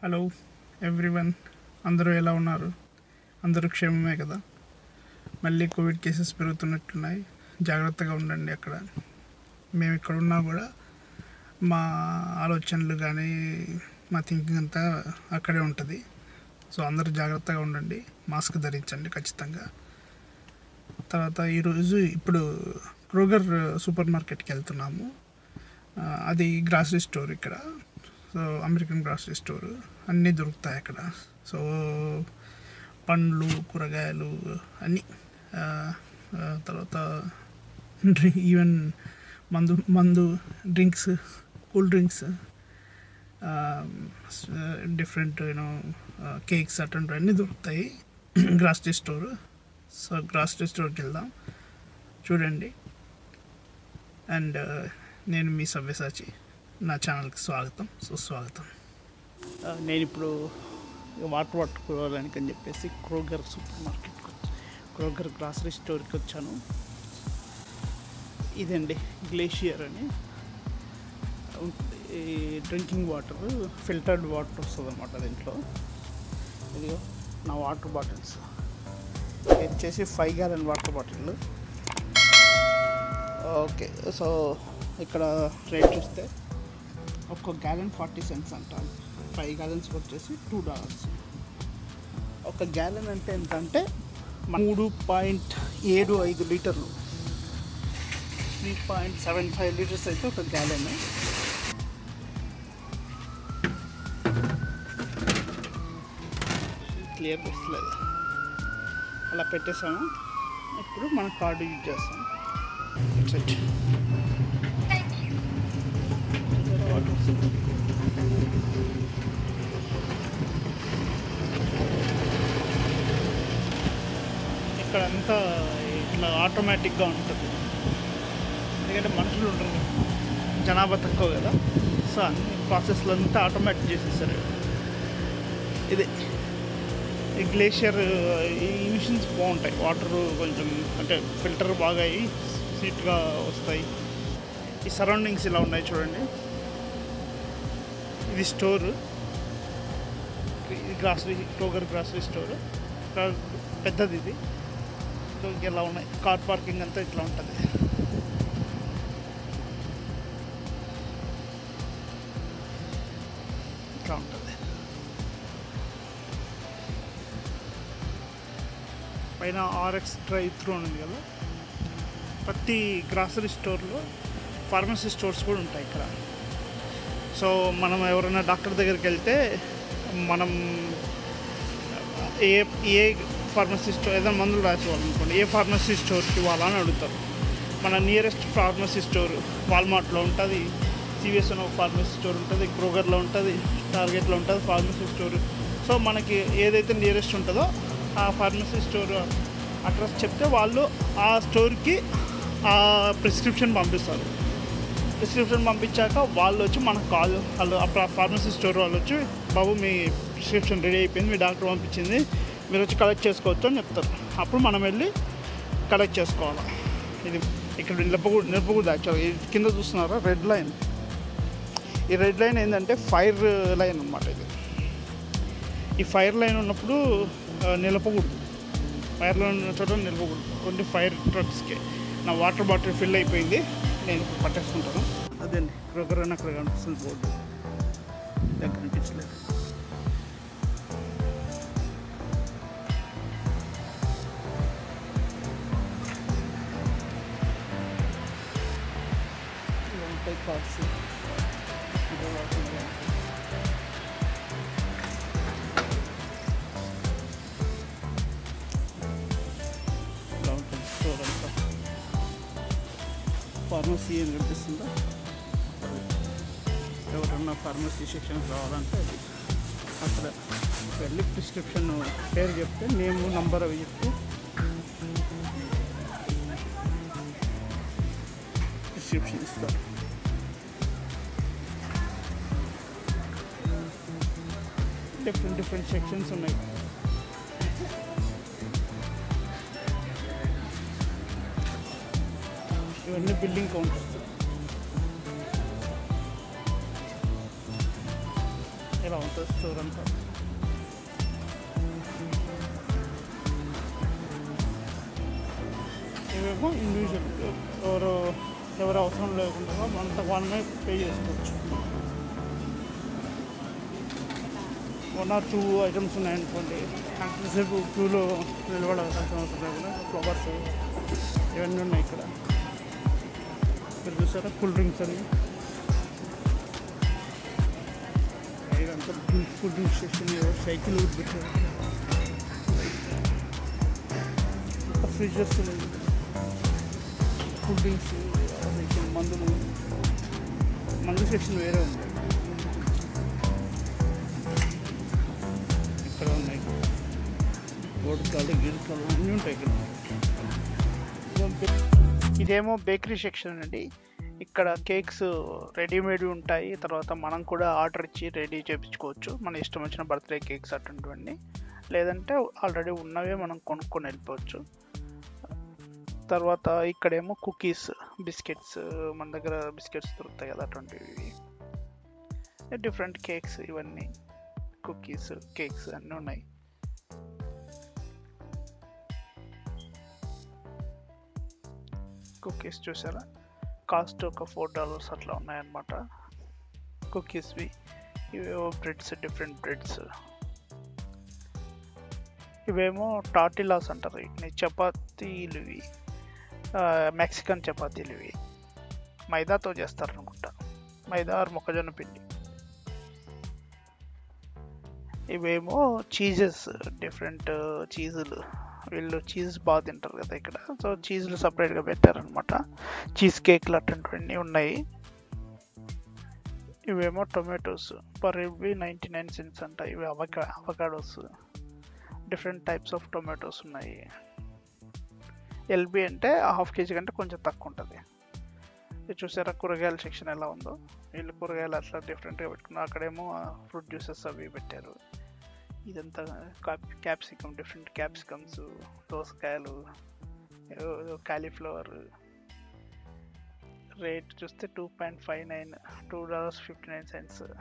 Hello everyone, అందరూ ఎలా ఉన్నారు? అందరూ క్షేమమే కదా? మళ్ళీ కోవిడ్ కేసెస్ పెరుగుతున్నట్టున్నాయి, జాగ్రత్తగా ఉండండి. అక్కడ మేము ఇక్కడ ఉన్నా కూడా మా ఆలోచనలు కానీ మా థింకింగ్ అంతా అక్కడే ఉంటుంది. సో అందరూ జాగ్రత్తగా ఉండండి, మాస్క్ ధరించండి ఖచ్చితంగా. తర్వాత ఇప్పుడు క్రోగర్ సూపర్ మార్కెట్కి వెళ్తున్నాము. అది గ్రాసరీ స్టోర్ ఇక్కడ. సో అమెరికన్ గ్రాసరీ స్టోర్, అన్నీ దొరుకుతాయి అక్కడ. సో పండ్లు, కూరగాయలు అన్నీ, తర్వాత ఈవెన్ మందు drinks, cool drinks, different cakes అటువంటివి అన్నీ దొరుకుతాయి గ్రాసరీ స్టోర్. సో గ్రాసరీ స్టోర్కి వెళ్దాం, చూడండి. అండ్ నేను మీ సవ్యసాచి, నా ఛానల్కి సుస్వాగతం. నేను ఇప్పుడు వాటర్ పట్టుకోవడానికి అని చెప్పేసి క్రోగర్ సూపర్ మార్కెట్కి క్రోగర్ గ్రాసరీ స్టోర్కి వచ్చాను. ఇదండి గ్లేషియర్ అని ఈ డ్రింకింగ్ వాటర్, ఫిల్టర్డ్ వాటర్ వస్తుంది అన్నమాట దీంట్లో. ఇదిగో నా వాటర్ బాటిల్స్, ఇది వచ్చేసి 5 gallon water bottle. Okay, so ఇక్కడ రేట్ చూస్తే ఒక్క గ్యాలన్ 40 cents అంటారు. 5 gallons వచ్చేసి $2. ఒక గ్యాలన్ అంటే ఎంత అంటే 3.75 లీటర్లు, 3.75 లీటర్స్ అయితే ఒక గ్యాలన్. క్లియర్ వస్తలేదు, అలా పెట్టేసాము. ఇప్పుడు మన కార్డు యూజ్ చేస్తాం. ఇక్కడ అంతా ఇట్లా ఆటోమేటిక్గా ఉంటుంది, ఎందుకంటే మనుషులు ఉంటారు, జనాభా తక్కువ కదా. సో అన్ని ప్రాసెస్లు అంతా ఆటోమేటిక్ చేసేస్తారు. ఇది ఈ గ్లేషియర్, ఈ మిషన్స్ బాగుంటాయి. వాటర్ కొంచెం అంటే ఫిల్టర్ బాగా అయ్యి స్వీట్గా వస్తాయి. ఈ సరౌండింగ్స్ ఇలా ఉన్నాయి చూడండి. ఇది స్టోరు, ఇది క్రోగర్ గ్రాసరీ స్టోర్, పెద్దది ఇది. సో ఇలా ఉన్నాయి, కార్ పార్కింగ్ అంతా ఇట్లా ఉంటుంది. ఇట్లా ఉంటుంది. పైన RX డ్రైవ్ త్రూ ఉంది కదా. ప్రతి గ్రాసరీ స్టోర్లో ఫార్మసీ స్టోర్స్ కూడా ఉంటాయి ఇక్కడ. సో మనం ఎవరైనా డాక్టర్ దగ్గరికి వెళ్తే మనం ఏ ఫార్మసీ స్టోర్ ఏదైనా మందులు రాసేవాళ్ళనుకోండి, ఏ ఫార్మసీ స్టోర్కి ఇవ్వాలని అడుగుతారు. మన నియరెస్ట్ ఫార్మసీ స్టోర్ వాల్మార్ట్లో ఉంటుంది, CVSలో ఒక ఫార్మసీ స్టోర్ ఉంటుంది, క్రోగర్లో ఉంటుంది, టార్గెట్లో ఉంటుంది ఫార్మసీ స్టోర్. సో మనకి ఏదైతే నియరెస్ట్ ఉంటుందో ఆ ఫార్మసీ స్టోర్ అడ్రస్ చెప్తే వాళ్ళు ఆ స్టోర్కి ఆ ప్రిస్క్రిప్షన్ పంపిస్తారు. ప్రిస్క్రిప్షన్ పంపించాక వాళ్ళు వచ్చి మనకు వాళ్ళు ఫార్మసీ స్టోర్ వాళ్ళు వచ్చి, బాబు మీ ప్రిస్క్రిప్షన్ రెడీ అయిపోయింది, మీ డాక్టర్ పంపించింది, మీరు వచ్చి కలెక్ట్ చేసుకోవచ్చు అని చెప్తారు. అప్పుడు మనం వెళ్ళి కలెక్ట్ చేసుకోవాలి. ఇది ఇక్కడ నిలపకూడదు యాక్చువల్గా. కింద చూస్తున్నారా రెడ్ లైన్, ఈ రెడ్ లైన్ ఏంటంటే ఫైర్ లైన్ అన్నమాట. ఈ ఫైర్ లైన్ ఉన్నప్పుడు నిలపకూడదు, ఫైర్ లైన్ ఉన్న చోట నిలపకూడదు. Only fire ట్రక్స్కే. నా వాటర్ బాటిల్ ఫిల్ అయిపోయింది, నేను ఇప్పుడు పట్టేసుకుంటాను. అదండి క్రోగర్ అని అక్కడ కనిపిస్తుంది బోర్డు, దగ్గర కనిపించలేదు. ఉంటాయి కార్డ్స్, స్టోర్ అంతా ఫార్మసీ ఏం కనిపిస్తుందో. ఎవరన్నా ఫార్మసీ సెక్షన్కి రావాలంటే అది అక్కడ వెళ్ళి ప్రిస్క్రిప్షన్ పేరు చెప్తే, నేమ్ నంబర్ అవి చెప్తే ప్రిస్క్రిప్షన్ ఇస్తారు. డిఫరెంట్ సెక్షన్స్ ఉన్నాయి. ఇవన్నీ బిల్డింగ్ కౌంటర్స్. ఇలా ఉంటుంది స్టోర్ అంతా. ఇవేమో ఇండివిజువల్ ఎవరు అవసరం లేకుండా మనకు మనమే పే చేసుకోవచ్చు. 1 or 2 ఐటమ్స్ ఉన్నాయనుకోండి, అంతసేపు క్యూలో నిలబడే అవకాశం అవుతుంది కూడా. ఫ్లవర్స్ ఇవన్నీ ఉన్నాయి ఇక్కడ. మీరు చూసారా కూల్ డ్రింక్స్ అని, ఇదంతా కూల్ డ్రింక్స్ సెక్షన్. సైకిల్ పెట్టారు, ఫ్రిడ్జెస్ ఉన్నాయి, కూల్ డ్రింక్స్ సెక్షన్, మందు సెక్షన్ వేరే ఉంది. ఇక్కడ ఉన్నాయి గోడకాలు గిడకాలు అన్నీ ఉంటాయి ఇక్కడ. ఇదేమో బేకరీ సెక్షన్ అండి. ఇక్కడ కేక్స్ రెడీమేడ్ ఉంటాయి. తర్వాత మనం కూడా ఆర్డర్ ఇచ్చి రెడీ చేయించుకోవచ్చు. మన ఇష్టం వచ్చిన బర్త్డే కేక్స్ అటువంటివన్నీ, లేదంటే ఆల్రెడీ ఉన్నవే మనం కొనుక్కొని వెళ్ళిపోవచ్చు. తర్వాత ఇక్కడేమో కుకీస్, బిస్కెట్స్, మన దగ్గర బిస్కెట్స్ దొరుకుతాయి కదా అటువంటివి, డిఫరెంట్ కేక్స్, ఇవన్నీ కుకీస్, కేక్స్ అన్నీ ఉన్నాయి. కుకీస్ చూసారా, కాస్ట్ ఒక $4 అట్లా ఉన్నాయన్నమాట కుకీస్వి. ఇవేమో బ్రెడ్స్, డిఫరెంట్ బ్రెడ్స్. ఇవేమో టార్టిలాస్ అంటారు వీటిని, చపాతీలు ఇవి, మెక్సికన్ చపాతీలు ఇవి. మైదాతో చేస్తారు అనుకుంటా, మైదా ఆర్ మొక్కజొన్న పిండి. ఇవేమో చీజెస్, డిఫరెంట్ చీజులు. వీళ్ళు చీజ్ బాగా తింటారు కదా ఇక్కడ, సో చీజ్లు సపరేట్గా పెట్టారనమాట. చీజ్ కేక్లు అటువంటివన్నీ ఉన్నాయి. ఇవేమో టొమాటోస్, పర్ ఇవి 99 cents అంట. ఇవి avocados, different types of tomatoes ఉన్నాయి. ఎల్బి అంటే ½ kg కంటే కొంచెం తక్కువ ఉంటుంది. ఇది చూసారా కూరగాయల సెక్షన్ ఎలా ఉందో. వీళ్ళు కూరగాయలు అట్లా డిఫరెంట్గా పెట్టుకున్నారు. అక్కడేమో ఫ్రూట్ జ్యూసెస్ అవి పెట్టారు. ఇదంతా క్యాప్సికమ్, డిఫరెంట్ క్యాప్సికమ్స్, దోసకాయలు, కాలీఫ్లవర్. రేట్ చూస్తే $2.59, $2.59.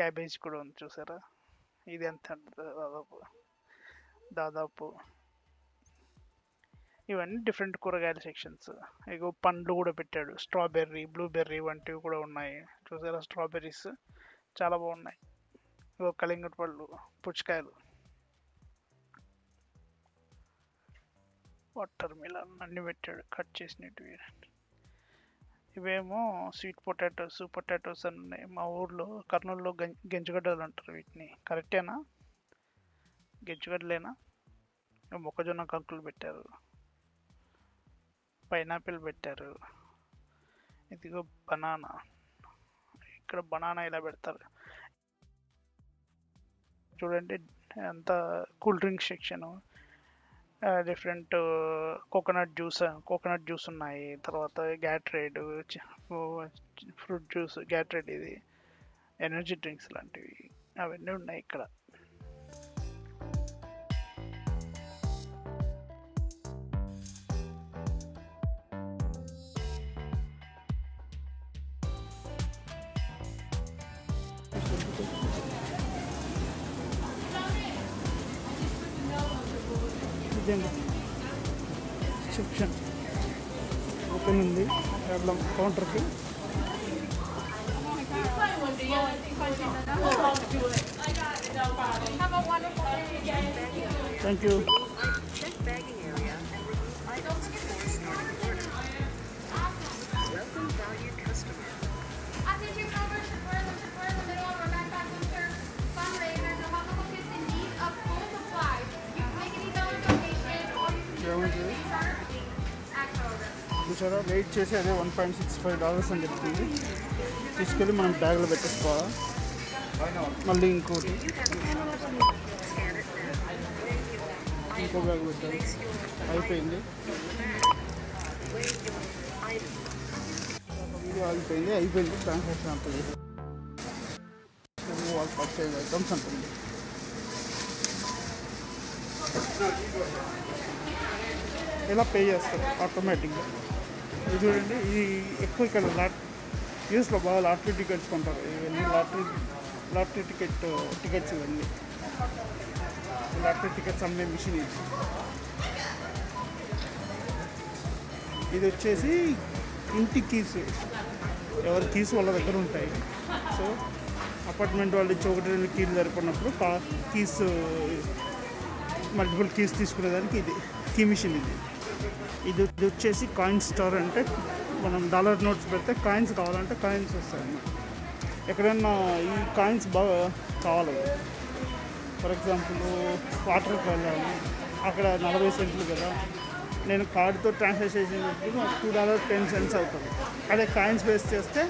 క్యాబేజ్ కూడా ఉంది చూసారా. ఇది ఎంత దాదాపు ఇవన్నీ డిఫరెంట్ కూరగాయల సెక్షన్స్. ఇగో పండ్లు కూడా పెట్టాడు, స్ట్రాబెర్రీ, బ్లూబెర్రీ వంటివి కూడా ఉన్నాయి చూసారా. స్ట్రాబెర్రీస్ చాలా బాగున్నాయి. ఇగో కలింగడి పళ్ళు, పుచ్చకాయలు, వాటర్ మిలన్ అన్ని పెట్టాడు కట్ చేసినవి. ఇవేమో స్వీట్ పొటాటోస్ అని ఉన్నాయి. మా ఊర్లో కర్నూలులో గెంజుగడ్డలు అంటారు వీటిని. కరెక్టేనా? గెంజుగడ్డలేనా? మొక్కజొన్న కంకులు పెట్టారు, పైనాపిల్ పెట్టారు. ఇదిగో బనానా, ఇక్కడ బనానా ఇలా పెడతారు చూడండి. అంతా cool drink section, different coconut juice ఉన్నాయి. తర్వాత గ్యాటరేడ్, ఫ్రూట్ జ్యూస్, గ్యాటరేడ్ ఇది ఎనర్జీ డ్రింక్స్ లాంటివి అవన్నీ ఉన్నాయి ఇక్కడ. సెక్షన్ ఓపెన్ ఉంది, వెళ్ళాం కౌంటర్కి. Thank you. చూసారా, వెయిట్ చేసి అదే $1.65 అని చెప్తుంది. తీసుకెళ్ళి మనం బ్యాగ్లో పెట్టేసుకోవాలా. మళ్ళీ ఇంకో బ్యాగ్ పెట్టాలి. అయిపోయింది, అయిపోయింది ట్రాన్సాక్షన్ అంటుంది. వాళ్ళు పర్చేజ్ ఐటమ్స్ అంటుంది. ఇలా పే చేస్తారు ఆటోమేటిక్గా. ఇది చూడండి, ఇది ఎక్కువ ఇక్కడ యూఎస్లో బాగా లాటరీ టికెట్స్ కొంటారు. ఇవన్నీ లాటరీ టికెట్స్ ఇవన్నీ లాటరీ టికెట్స్ అమ్మే మిషన్ ఇది. ఇది వచ్చేసి ఇంటి కీస్, ఎవరి కీస్ వాళ్ళ దగ్గర ఉంటాయి. సో అపార్ట్మెంట్ వాళ్ళు ఇచ్చి 1-2 కీలు సరిపడినప్పుడు కీస్ మల్టిపుల్ కీస్ తీసుకునేదానికి ఇది కీ మిషన్. ఇది వచ్చేసి కాయిన్ స్టోర్, అంటే మనం డాలర్ నోట్స్ పెడితే కాయిన్స్ కావాలంటే కాయిన్స్ వస్తాయి. ఎక్కడైనా ఈ కాయిన్స్ బాగా కావాలి, ఫర్ ఎగ్జాంపుల్ వాటర్కి వెళ్ళాలి, అక్కడ 40 సెంట్లు కదా, నేను కార్డుతో ట్రాన్సాక్షన్ చేసినప్పుడు నాకు $2.10 అవుతుంది. అదే కాయిన్స్ వేస్ట్ చేస్తే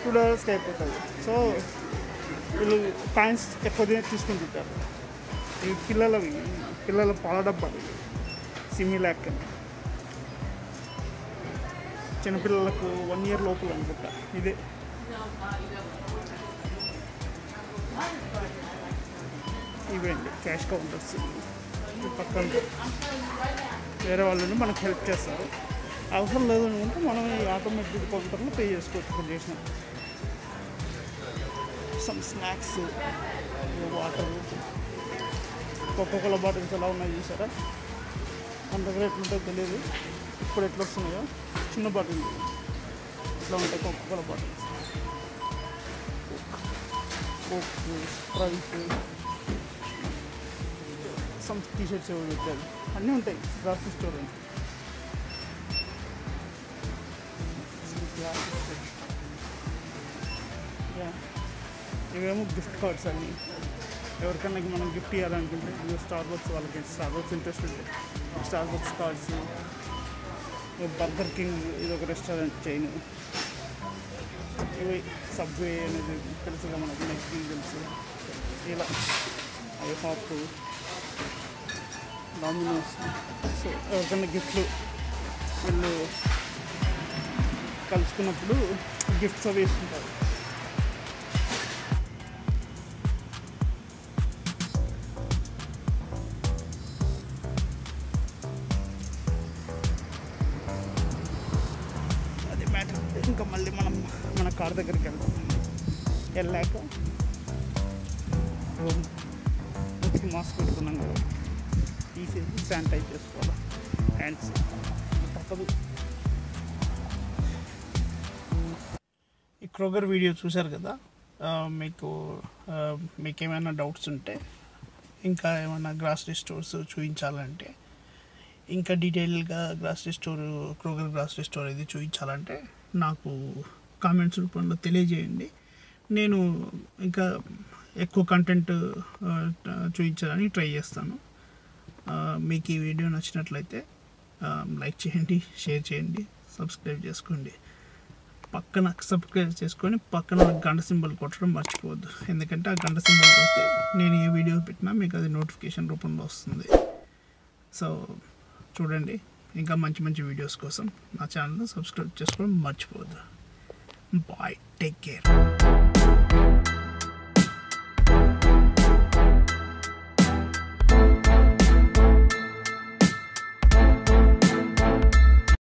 $2 అయిపోతుంది. సో వీళ్ళు కాయిన్స్ ఎక్కువ తీసుకుంటుంటారు. ఈ పిల్లల పాల డబ్బాలు సిమిలాక్ అని, చిన్నపిల్లలకు 1 year లోపల అనుకుంటా. ఇదే ఇవేంటి క్యాష్ కౌంటర్స్. పక్కన వేరే వాళ్ళని మనకు హెల్ప్ చేస్తారు. అవసరం లేదు అనుకుంటే మనం ఈ ఆటోమేటిక్ కౌంటర్లో పే చేసుకోవచ్చు. ఇప్పుడు చేసిన some snacks, water, Coca Cola bottles ఎలా ఉన్నాయి చూసారా? మన దగ్గర ఎట్లుంటాయో తెలియదు, ఇప్పుడు ఎట్లా వస్తున్నాయో. చిన్న బాటిల్ ఇట్లా ఉంటాయి Coca Cola bottles, Coke, Sprite, some T shirts ఏవో పెట్టారు, అన్నీ ఉంటాయి గ్రాసరీ స్టోర్ అని. ఇవేమో గిఫ్ట్ కార్డ్స్ అన్నీ. ఎవరికన్నా మనం గిఫ్ట్ ఇవ్వాలనుకుంటే స్టార్బక్స్ వాళ్ళకి స్టార్బక్స్ ఇంట్రెస్ట్ ఉంటే స్టార్బక్స్ కార్డ్స్. బర్గర్ కింగ్ ఇది ఒక రెస్టారెంట్ చైన్. ఇవి సబ్వే అనేది తెలుసుగా మనకు, నెక్స్ట్ తెలుసు. ఇలా అవి హాప్, డామినోస్. సో ఎవరికన్నా గిఫ్ట్లు వీళ్ళు కలుసుకున్నప్పుడు గిఫ్ట్స్ అవి వేసుకుంటారు. అది మ్యాటర్. ఇంకా మళ్ళీ మనం మన కార్ దగ్గరికి వెళ్తాం. వెళ్ళాక మాస్క్ పెట్టుకున్నాం కదా, తీసేసి శానిటైజ్ చేసుకోవాలి హ్యాండ్స్. తప్పదు. ఈ క్రోగర్ వీడియో చూశారు కదా, మీకు ఏమైనా డౌట్స్ ఉంటే, ఇంకా ఏమైనా గ్రాసరీ స్టోర్స్ చూపించాలంటే, ఇంకా డీటెయిల్గా క్రోగర్ గ్రాసరీ స్టోర్ ఇది చూపించాలంటే నాకు కామెంట్స్ రూపంలో తెలియజేయండి. నేను ఇంకా ఎక్కువ కంటెంట్ చూపించాలని ట్రై చేస్తాను. మీకు ఈ వీడియో నచ్చినట్లయితే లైక్ చేయండి, షేర్ చేయండి, సబ్స్క్రైబ్ చేసుకోండి. సబ్స్క్రైబ్ చేసుకొని పక్కన గంట సింబల్ కొట్టడం మర్చిపోవద్దు. ఎందుకంటే ఆ గంట సింబల్ కొడితే నేను ఏ వీడియో పెట్టినా మీకు అది నోటిఫికేషన్ రూపంలో వస్తుంది. సో చూడండి, ఇంకా మంచి మంచి వీడియోస్ కోసం నా ఛానల్ని సబ్స్క్రైబ్ చేసుకోవడం మర్చిపోవద్దు. Bye, take care.